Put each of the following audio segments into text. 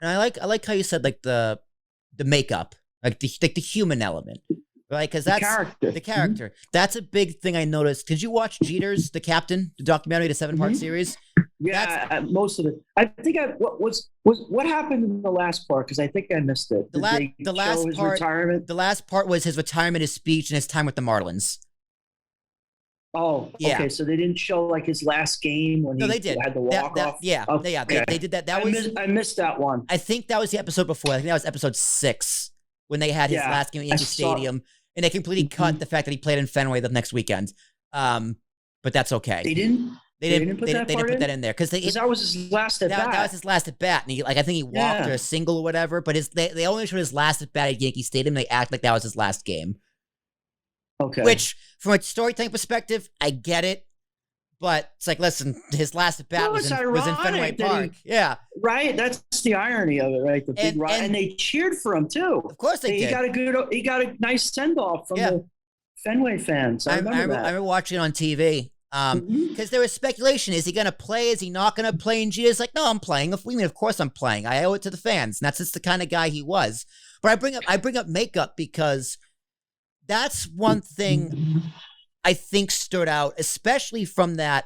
And I like how you said like the makeup, like the human element, right? Because that's the character. Mm-hmm. That's a big thing I noticed. Did you watch Jeter's The Captain, the documentary, the 7-part series? Yeah, most of it. I think what happened in the last part, because I think I missed it. The last part. Retirement? The last part was his retirement, his speech, and his time with the Marlins. Oh, yeah. Okay. So they didn't show like his last game when they did. Had the walk off. Yeah, okay. They did that. I missed that one. I think that was the episode before. I think that was episode 6 when they had his last game at Yankee Stadium, and they completely cut the fact that he played in Fenway the next weekend. But that's okay. They didn't. They didn't put that in there because that was his last at bat. That was his last at bat, and he I think he walked or a single or whatever. But they only showed his last at bat at Yankee Stadium. They act like that was his last game. Okay. Which, from a storytelling perspective, I get it, but it's like, listen, his last at bat was in Fenway Park. Right. That's the irony of it, right? The big and they cheered for him too. Of course they did. He got a nice send off from the Fenway fans. I remember watching it on TV. Because there was speculation: is he going to play? Is he not going to play? And Jeter's like, "No, I'm playing. Of course I'm playing. I owe it to the fans." And that's just the kind of guy he was. But I bring up makeup because that's one thing I think stood out, especially from that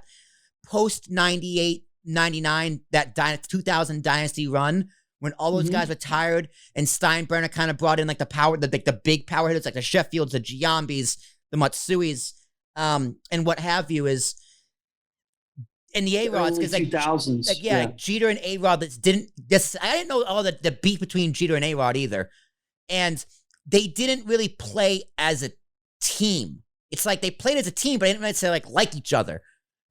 post 98, 99, that 2000 dynasty run when all those guys retired and Steinbrenner kind of brought in like the big power hitters like the Sheffields, the Giambis, the Matsuis. And what have you is in the A-Rods because like 2000s, Jeter and A-Rod I didn't know all the beef between Jeter and A-Rod either, and they didn't really play as a team. It's like they played as a team, but they didn't necessarily like each other.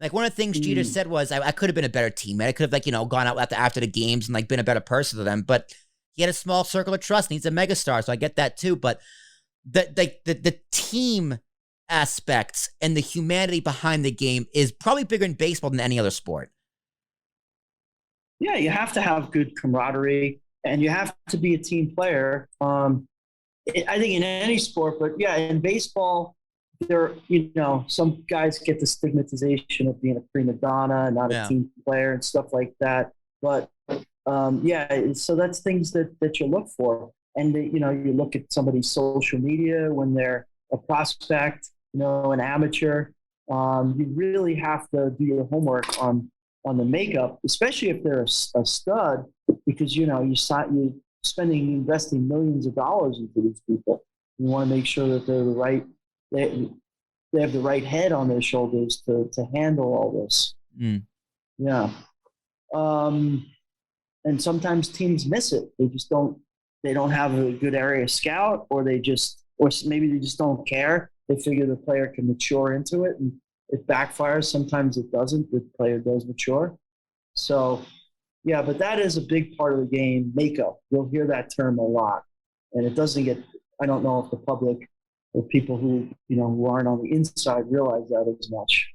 Like one of the things Jeter said was, "I could have been a better teammate. I could have gone out after the games and like been a better person to them." But he had a small circle of trust, and he's a megastar, so I get that too. But the team aspects and the humanity behind the game is probably bigger in baseball than any other sport. Yeah, you have to have good camaraderie and you have to be a team player. I think in any sport, but in baseball, some guys get the stigmatization of being a prima donna and not a team player and stuff like that. But so that's things that you look for. And you look at somebody's social media when they're a prospect, an amateur. You really have to do your homework on the makeup, especially if they're a stud, because you're investing millions of dollars into these people. You want to make sure that they have the right head on their shoulders to handle all this. Yeah. And sometimes teams miss it. They don't have a good area scout, or maybe they just don't care. They figure the player can mature into it, and it backfires. Sometimes it doesn't. The player does mature. So, but that is a big part of the game, makeup. You'll hear that term a lot. And it doesn't get – I don't know if the public or people who aren't on the inside realize that as much.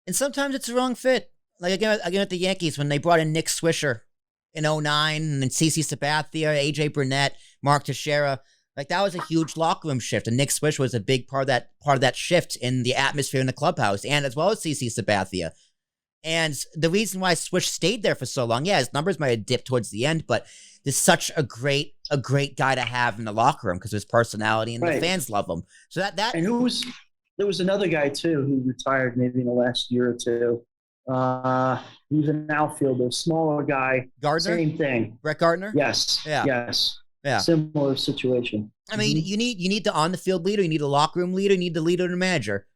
And sometimes it's the wrong fit. Like, again at the Yankees, when they brought in Nick Swisher in 2009, and then CeCe Sabathia, AJ Burnett, Mark Teixeira – like that was a huge locker room shift, and Nick Swisher was a big part of that shift in the atmosphere in the clubhouse, and as well as CeCe Sabathia. And the reason why Swish stayed there for so long, his numbers might have dipped towards the end, but there's such a great guy to have in the locker room because of his personality, and the fans love him. So that and there was another guy too who retired maybe in the last year or two. He was an outfielder, smaller guy. Gardner? Same thing. Brett Gardner? Yes. Yeah. Yes. Yeah. Similar situation. I mean, you need the on the field leader, you need a locker room leader, you need the leader and the manager.